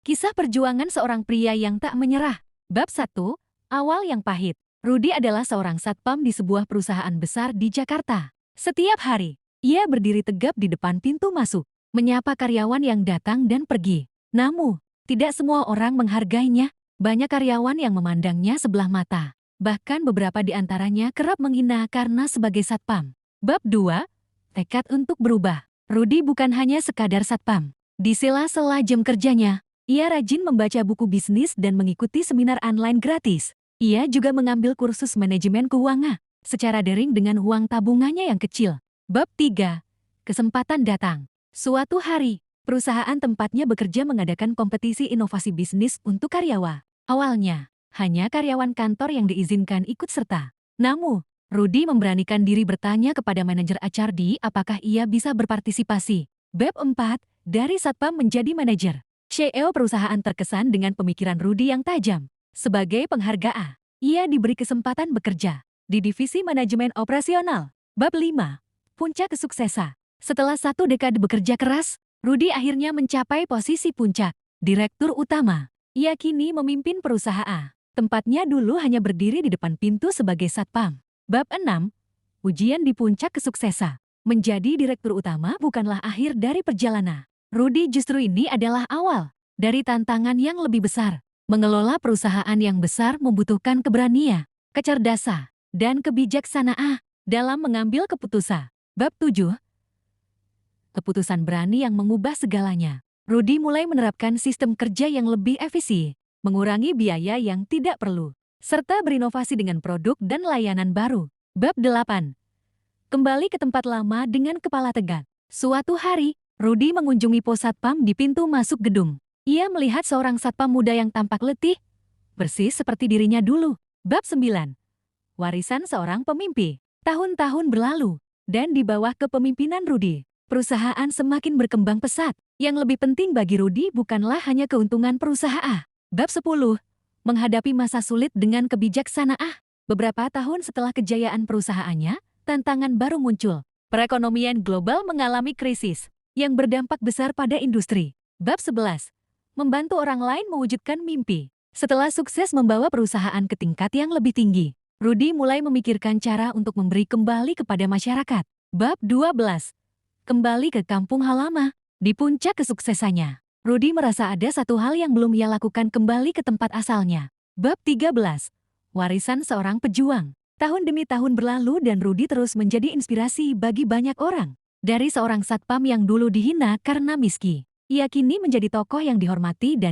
Kisah perjuangan seorang pria yang tak menyerah. Bab 1. Awal yang pahit. Rudy adalah seorang satpam di sebuah perusahaan besar di Jakarta. Setiap hari, ia berdiri tegap di depan pintu masuk, menyapa karyawan yang datang dan pergi. Namun, tidak semua orang menghargainya. Banyak karyawan yang memandangnya sebelah mata. Bahkan beberapa di antaranya kerap menghina karena sebagai satpam. Bab 2. Tekad untuk berubah. Rudy bukan hanya sekadar satpam. Di sela-sela jam kerjanya, ia rajin membaca buku bisnis dan mengikuti seminar online gratis. Ia juga mengambil kursus manajemen keuangan secara daring dengan uang tabungannya yang kecil. Bab 3. Kesempatan datang. Suatu hari, perusahaan tempatnya bekerja mengadakan kompetisi inovasi bisnis untuk karyawan. Awalnya, hanya karyawan kantor yang diizinkan ikut serta. Namun, Rudy memberanikan diri bertanya kepada manajer HRD apakah ia bisa berpartisipasi. Bab 4. Dari satpam menjadi manajer. CEO perusahaan terkesan dengan pemikiran Rudy yang tajam. Sebagai penghargaan, ia diberi kesempatan bekerja di divisi manajemen operasional. Bab 5. Puncak kesuksesan. Setelah 1 dekade bekerja keras, Rudy akhirnya mencapai posisi puncak, direktur utama. Ia kini memimpin perusahaan. Tempatnya dulu hanya berdiri di depan pintu sebagai satpam. Bab 6. Ujian di puncak kesuksesan. Menjadi direktur utama bukanlah akhir dari perjalanan. Rudy justru ini adalah awal dari tantangan yang lebih besar. Mengelola perusahaan yang besar membutuhkan keberanian, kecerdasan, dan kebijaksanaan dalam mengambil keputusan. Bab 7. Keputusan berani yang mengubah segalanya. Rudy mulai menerapkan sistem kerja yang lebih efisien, mengurangi biaya yang tidak perlu, serta berinovasi dengan produk dan layanan baru. Bab 8. Kembali ke tempat lama dengan kepala tegak. Suatu hari, Rudy mengunjungi pos satpam di pintu masuk gedung. Ia melihat seorang satpam muda yang tampak letih, bersih seperti dirinya dulu. Bab 9. Warisan seorang pemimpin. Tahun-tahun berlalu, dan di bawah kepemimpinan Rudy, perusahaan semakin berkembang pesat. Yang lebih penting bagi Rudy bukanlah hanya keuntungan perusahaan. Bab 10. Menghadapi masa sulit dengan kebijaksanaan. Beberapa tahun setelah kejayaan perusahaannya, tantangan baru muncul. Perekonomian global mengalami krisis yang berdampak besar pada industri. Bab 11. Membantu orang lain mewujudkan mimpi. Setelah sukses membawa perusahaan ke tingkat yang lebih tinggi, Rudy mulai memikirkan cara untuk memberi kembali kepada masyarakat. Bab 12. Kembali ke kampung halaman. Di puncak kesuksesannya, Rudy merasa ada satu hal yang belum ia lakukan, kembali ke tempat asalnya. Bab 13. Warisan seorang pejuang. Tahun demi tahun berlalu dan Rudy terus menjadi inspirasi bagi banyak orang. Dari seorang satpam yang dulu dihina karena miskin, ia kini menjadi tokoh yang dihormati dan